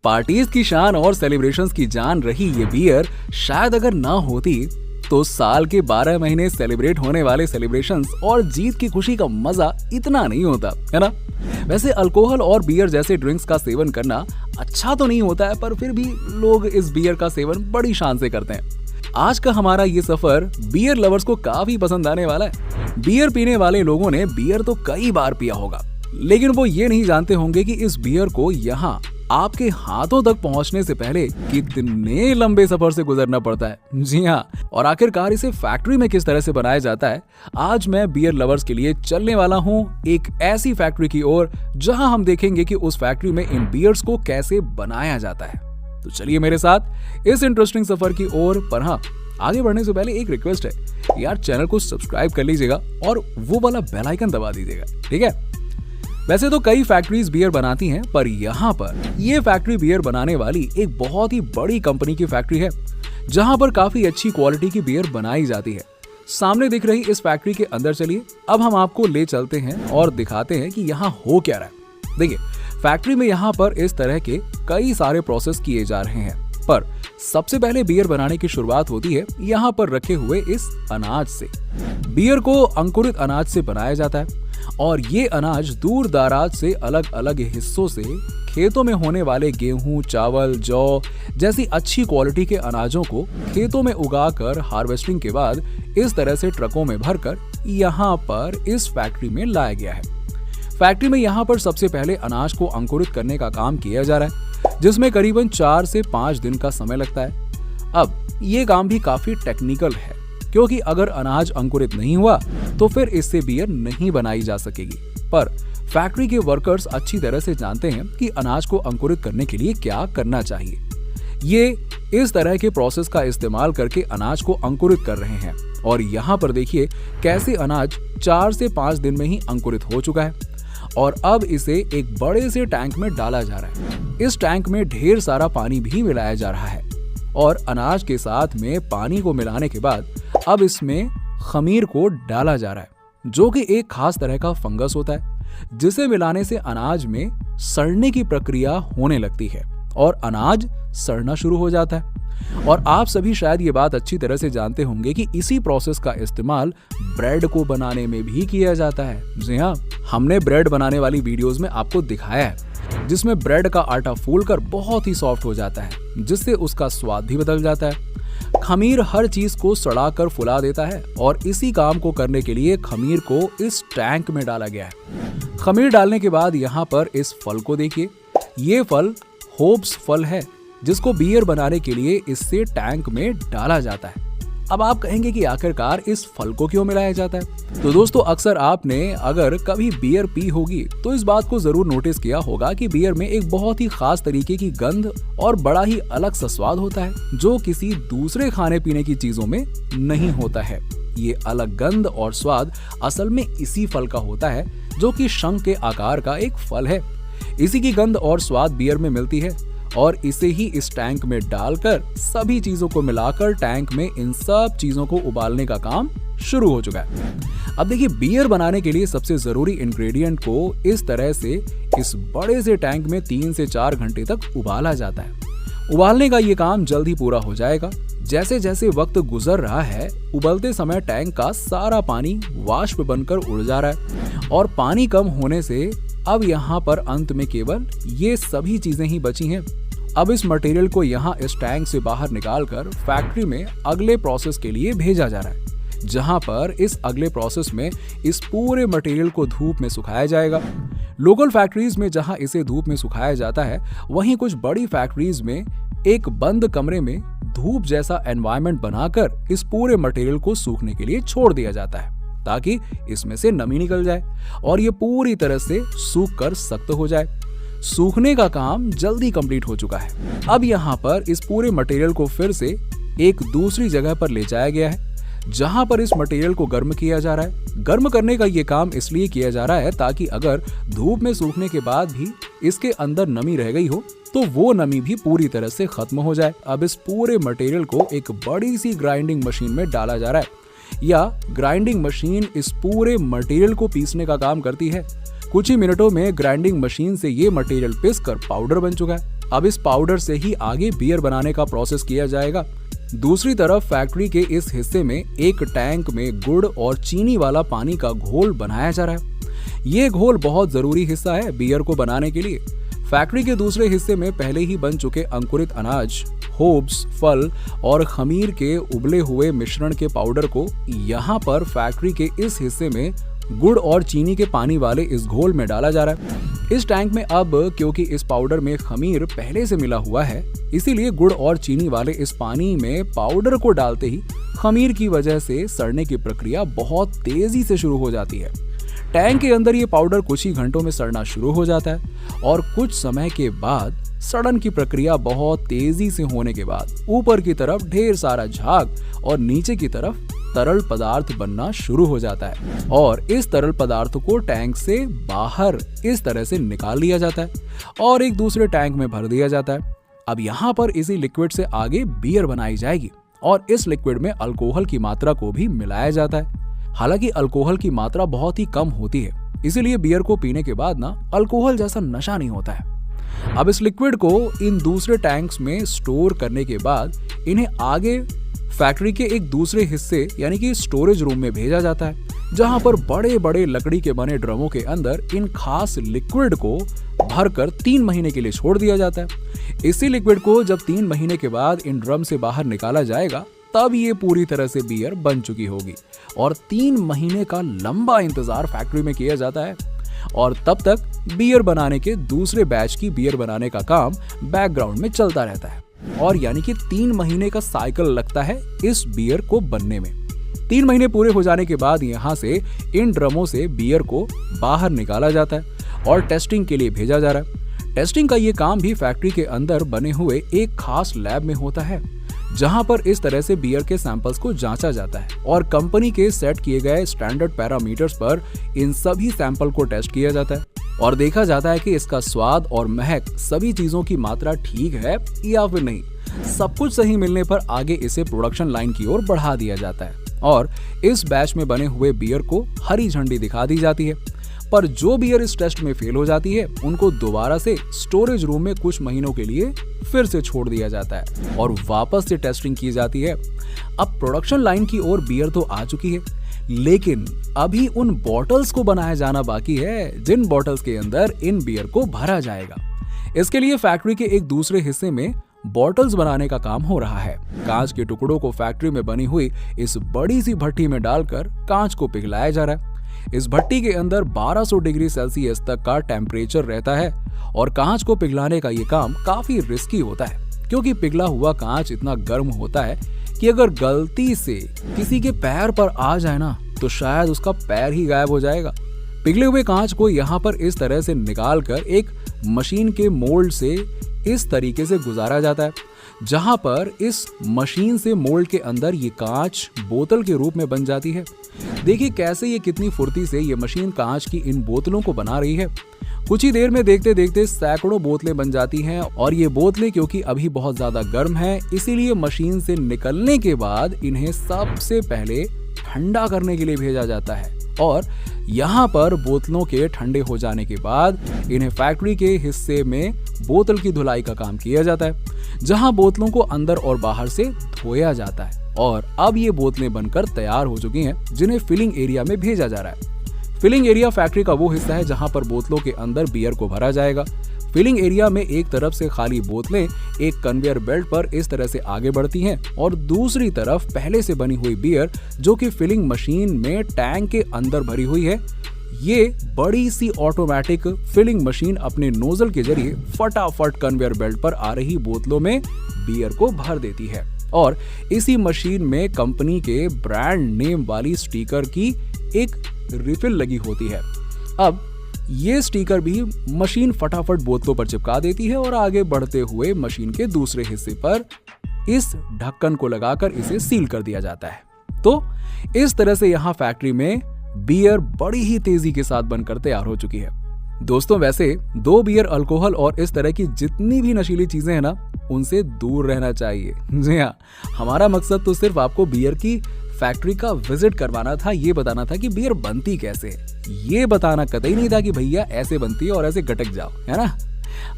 Parties की शान और सेलिब्रेशंस की जान रही ये बियर शायद अगर ना होती तो साल के 12 महीने सेलिब्रेट होने वाले सेलिब्रेशंस और जीत की खुशी का मजा इतना नहीं होता, है ना। वैसे अल्कोहल और बियर जैसे ड्रिंक्स का सेवन करना अच्छा तो नहीं होता है, पर फिर भी लोग इस बियर का सेवन बड़ी शान से करते हैं। आज का हमारा ये सफर बियर लवर्स को काफी पसंद आने वाला है। बियर पीने वाले लोगों ने बियर तो कई बार पिया होगा, लेकिन वो ये नहीं जानते होंगे कि इस बियर को यहाँ आपके हाथों तक पहुंचने से पहले कितने लंबे सफर से गुजरना पड़ता है। जी हाँ, और आखिरकार इसे फैक्ट्री में किस तरह से बनाया जाता है, आज मैं बियर लवर्स के लिए चलने वाला हूँ एक ऐसी फैक्ट्री की ओर जहां हम देखेंगे कि उस फैक्ट्री में इन बियर्स को कैसे बनाया जाता है। तो चलिए मेरे साथ इस इंटरेस्टिंग सफर की ओर। पर हाँ, आगे बढ़ने से पहले एक रिक्वेस्ट है यार, चैनल को सब्सक्राइब कर लीजिएगा और वो वाला बेल आइकन दबा दीजिएगा, ठीक है। वैसे तो कई फैक्ट्रीज बियर बनाती हैं, पर यहाँ पर ये फैक्ट्री बियर बनाने वाली एक बहुत ही बड़ी कंपनी की फैक्ट्री है, जहाँ पर काफी अच्छी क्वालिटी की बियर बनाई जाती है। सामने दिख रही इस फैक्ट्री के अंदर चलिए अब हम आपको ले चलते हैं और दिखाते हैं कि यहाँ हो क्या रहा है। देखिए, फैक्ट्री में यहाँ पर इस तरह के कई सारे प्रोसेस किए जा रहे हैं, पर सबसे पहले बियर बनाने की शुरुआत होती है यहाँ पर रखे हुए इस अनाज से। बियर को अंकुरित अनाज से बनाया जाता है और ये अनाज दूर दराज से अलग अलग हिस्सों से खेतों में होने वाले गेहूं, चावल, जौ जैसी अच्छी क्वालिटी के अनाजों को खेतों में उगाकर हार्वेस्टिंग के बाद इस तरह से ट्रकों में भरकर यहाँ पर इस फैक्ट्री में लाया गया है। फैक्ट्री में यहाँ पर सबसे पहले अनाज को अंकुरित करने का काम किया जा रहा है, जिसमें करीबन 4 से 5 दिन का समय लगता है। अब ये काम भी काफी टेक्निकल है, क्योंकि अगर अनाज अंकुरित नहीं हुआ तो फिर इससे बियर नहीं बनाई जा सकेगी। पर फैक्ट्री के वर्कर्स अच्छी तरह से जानते हैं कि अनाज को अंकुरित करने के लिए क्या करना चाहिए। ये इस तरह के प्रोसेस का इस्तेमाल करके अनाज को अंकुरित कर रहे हैं और यहाँ पर देखिए कैसे अनाज 4 से 5 दिन में ही अंकुरित हो चुका है और अब इसे एक बड़े से टैंक में डाला जा रहा है। इस टैंक में ढेर सारा पानी भी मिलाया जा रहा है और अनाज के साथ में पानी को मिलाने के बाद अब इसमें खमीर को डाला जा रहा है, जो कि एक खास तरह का फंगस होता है, जिसे मिलाने से अनाज में सड़ने की प्रक्रिया होने लगती है और अनाज सड़ना शुरू हो जाता है। और आप सभी शायद ये बात अच्छी तरह से जानते होंगे कि इसी प्रोसेस का इस्तेमाल ब्रेड को बनाने में भी किया जाता है। जी हाँ, हमने ब्रेड बनाने वाली वीडियोस में आपको दिखाया है, जिसमें ब्रेड का आटा फूलकर बहुत ही सॉफ्ट हो जाता है, जिससे उसका स्वाद भी बदल जाता है। खमीर हर चीज को सड़ाकर फुला देता है और इसी काम को करने के लिए खमीर को इस टैंक में डाला गया है। खमीर डालने के बाद यहाँ पर इस फल को देखिए, ये फल होप्स फल है, जिसको बियर बनाने के लिए इससे टैंक में डाला जाता है। अब आप कहेंगे कि आखिरकार इस फल को क्यों मिलाया जाता है? तो दोस्तों, अक्सर आपने अगर कभी बियर पी होगी तो इस बात को जरूर नोटिस किया होगा कि बियर में एक बहुत ही खास तरीके की गंध और बड़ा ही अलग सा स्वाद होता है, जो किसी दूसरे खाने पीने की चीजों में नहीं होता है। ये अलग गंध और स्वाद असल में इसी फल का होता है, जो कि शंख के आकार का एक फल है। इसी की गंध और स्वाद बियर में मिलती है और इसे ही इस टैंक में डालकर सभी चीजों को मिलाकर टैंक में इन सब चीजों को उबालने का काम शुरू हो चुका है। अब देखिए, बियर बनाने के लिए सबसे जरूरी इंग्रेडिएंट को इस तरह से इस बड़े से टैंक में 3 से 4 घंटे तक उबाला जाता है। उबालने का ये काम जल्द ही पूरा हो जाएगा। जैसे जैसे वक्त गुजर रहा है, उबलते समय टैंक का सारा पानी वाष्प बनकर उड़ जा रहा है और पानी कम होने से अब यहाँ पर अंत में केवल ये सभी चीजें ही बची हैं। अब इस मटेरियल को यहाँ इस टैंक से बाहर निकालकर फैक्ट्री में अगले प्रोसेस के लिए भेजा जा रहा है, जहाँ पर इस अगले प्रोसेस में इस पूरे मटेरियल को धूप में सुखाया जाएगा। लोकल फैक्ट्रीज में जहाँ इसे धूप में सुखाया जाता है, वहीं कुछ बड़ी फैक्ट्रीज में एक बंद कमरे में धूप जैसा एनवायरनमेंट बनाकर इस पूरे मटेरियल को सूखने के लिए छोड़ दिया जाता है, ताकि इसमें से नमी निकल जाए और ये पूरी तरह से सूख कर सख्त हो जाए। सूखने का काम जल्दी कंप्लीट हो चुका है। अब यहाँ पर इस पूरे मटेरियल को फिर से एक दूसरी जगह पर ले जाया गया है, जहाँ पर इस मटेरियल को गर्म किया जा रहा है। गर्म करने का ये काम इसलिए किया जा रहा है ताकि अगर धूप में सूखने के बाद भी इसके अंदर नमी रह गई हो तो वो नमी भी पूरी तरह से खत्म हो जाए। अब इस पूरे मटेरियल को एक बड़ी सी ग्राइंडिंग मशीन में डाला जा रहा है, या ग्राइंडिंग मशीन इस पूरे मटेरियल को पीसने का काम करती है। कुछ ही मिनटों में ग्राइंडिंग मशीन से ये मटेरियल पीसकर पाउडर बन चुका है। अब इस पाउडर से ही आगे बियर बनाने का प्रोसेस किया जाएगा। दूसरी तरफ फैक्ट्री के इस हिस्से में एक टैंक में गुड़ और चीनी वाला पानी का घोल बनाया जा रहा है। ये घोल बहुत जरूरी हिस्सा है बियर को बनाने के लिए। फैक्ट्री के दूसरे हिस्से में पहले ही बन चुके अंकुरित अनाज, होब्स, फल और खमीर के उबले हुए मिश्रण के पाउडर को यहाँ पर फैक्ट्री के इस हिस्से में गुड़ और चीनी के पानी वाले इस घोल में डाला जा रहा है। इस टैंक में अब क्योंकि इस पाउडर में खमीर पहले से मिला हुआ है, इसीलिए गुड़ और चीनी वाले इस पानी में पाउडर को डालते ही खमीर की वजह से सड़ने की प्रक्रिया बहुत तेजी से शुरू हो जाती है। टैंक के अंदर ये पाउडर कुछ ही घंटों में सड़ना शुरू हो जाता है और कुछ समय के बाद सड़न की प्रक्रिया बहुत तेजी से होने के बाद ऊपर की तरफ ढेर सारा झाग और नीचे की तरफ तरल पदार्थ बनना शुरू हो जाता है और इस तरल पदार्थ को टैंक से बाहर इस तरह से निकाल लिया जाता है और एक दूसरे टैंक में भर दिया जाता है। अब यहाँ पर इसी लिक्विड से आगे बियर बनाई जाएगी और इस लिक्विड में अल्कोहल की मात्रा को भी मिलाया जाता है। हालांकि अल्कोहल की मात्रा बहुत ही कम होती है, इसीलिए बियर को पीने के बाद ना अल्कोहल जैसा नशा नहीं होता है। अब इस लिक्विड को इन दूसरे टैंक्स में स्टोर करने के बाद इन्हें आगे फैक्ट्री के एक दूसरे हिस्से यानी कि स्टोरेज रूम में भेजा जाता है, जहां पर बड़े बड़े लकड़ी के बने ड्रमों के अंदर इन खास लिक्विड को भरकर 3 महीने के लिए छोड़ दिया जाता है। इसी लिक्विड को जब 3 महीने के बाद इन ड्रम से बाहर निकाला जाएगा तब ये पूरी तरह से बियर बन चुकी होगी और 3 महीने का लंबा इंतजार फैक्ट्री में किया जाता है और तब तक बियर बनाने के दूसरे बैच की बियर बनाने का काम बैकग्राउंड में चलता रहता है और यानी कि 3 महीने का साइकिल लगता है इस बियर को बनने में। 3 महीने पूरे हो जाने के बाद यहाँ से इन ड्रमों से बियर को बाहर निकाला जाता है और टेस्टिंग के लिए भेजा जा रहा है। टेस्टिंग का ये काम भी फैक्ट्री के अंदर बने हुए एक खास लैब में होता है, जहां पर इस तरह से बियर के सैंपल्स को जांचा जाता है और कंपनी के सेट किए गए स्टैंडर्ड पैरामीटर्स पर इन सभी सैंपल को टेस्ट किया जाता है और देखा जाता है कि इसका स्वाद और महक सभी चीजों की मात्रा ठीक है या फिर नहीं। सब कुछ सही मिलने पर आगे इसे प्रोडक्शन लाइन की ओर बढ़ा दिया जाता है और इस बैच में बने हुए बियर को हरी झंडी दिखा दी जाती है। पर जो बियर इस टेस्ट में फेल हो जाती है उनको दोबारा से स्टोरेज रूम में कुछ महीनों के लिए फिर से छोड़ दिया जाता है और वापस से टेस्टिंग की जाती है। अब प्रोडक्शन लाइन की ओर बियर तो आ चुकी है, लेकिन अभी उन बॉटल्स को बनाया जाना बाकी है जिन बॉटल्स के अंदर इन बियर को भरा जाएगा। इसके लिए फैक्ट्री के एक दूसरे हिस्से में बॉटल्स बनाने का काम हो रहा है। कांच के टुकड़ों को फैक्ट्री में बनी हुई इस बड़ी सी भट्टी में डालकर कांच को पिघलाया जा रहा है। इस भट्टी के अंदर 1200 डिग्री सेल्सियस तक का टेम्परेचर रहता है और कांच को पिघलाने का ये काम काफी रिस्की होता है, क्योंकि पिघला हुआ कांच इतना गर्म होता है कि अगर गलती से किसी के पैर पर आ जाए ना तो शायद उसका पैर ही गायब हो जाएगा। पिघले हुए कांच को यहाँ पर इस तरह से निकाल कर एक मशीन के मोल्ड से इस तरीके से गुजारा जाता है, जहां पर इस मशीन से मोल्ड के अंदर ये कांच बोतल के रूप में बन जाती है। देखिए कैसे ये कितनी फुर्ती से ये मशीन कांच की इन बोतलों को बना रही है। कुछ ही देर में देखते देखते सैकड़ों बोतलें बन जाती हैं और ये बोतलें क्योंकि अभी बहुत ज्यादा गर्म हैं, इसीलिए मशीन से निकलने के बाद इन्हें सबसे पहले ठंडा करने के लिए भेजा जाता है और यहाँ पर बोतलों के ठंडे हो जाने के बाद इन्हें फैक्ट्री के हिस्से में बोतल की धुलाई का काम किया जाता है, जहाँ बोतलों को अंदर और बाहर से धोया जाता है और अब ये बोतलें बनकर तैयार हो चुकी हैं, जिन्हें फिलिंग एरिया में भेजा जा रहा है। फिलिंग एरिया फैक्ट्री का वो हिस्सा है जहाँ पर बोतलों के अंदर बियर को भरा जाएगा। फिलिंग एरिया में एक तरफ से खाली बोतलें एक कन्वेयर बेल्ट पर इस तरह से आगे बढ़ती हैं और दूसरी तरफ पहले से बनी हुई बियर जो कि फिलिंग मशीन में टैंक के अंदर भरी हुई है, ये बड़ी सी ऑटोमेटिक फिलिंग मशीन अपने नोजल के जरिए फटाफट कन्वेयर बेल्ट पर आ रही बोतलों में बियर को भर देती है और इसी मशीन में कंपनी के ब्रांड नेम वाली स्टिकर की एक रिफिल लगी होती है। अब ये स्टिकर भी मशीन फटाफट बोतलों पर चिपका देती है और आगे बढ़ते हुए मशीन के दूसरे हिस्से पर इस ढक्कन को लगाकर इसे सील कर दिया जाता है। तो इस तरह से यहाँ फैक्ट्री में बियर बड़ी ही तेजी के साथ बनकर तैयार हो चुकी है। दोस्तों वैसे दो बियर, अल्कोहल और इस तरह की जितनी भी नशीली चीजें हैं ना, उनसे दूर रहना चाहिए। जी हाँ, हमारा मकसद तो सिर्फ आपको बियर की फैक्ट्री का विजिट करवाना था, ये बताना था कि बियर बनती कैसे है। ये बताना कतई नहीं था कि भैया ऐसे बनती है और ऐसे गटक जाओ, है ना।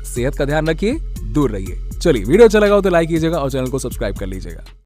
सेहत का ध्यान रखिए, दूर रहिए। चलिए, वीडियो अच्छा लगा हो तो लाइक कीजिएगा और चैनल को सब्सक्राइब कर लीजिएगा।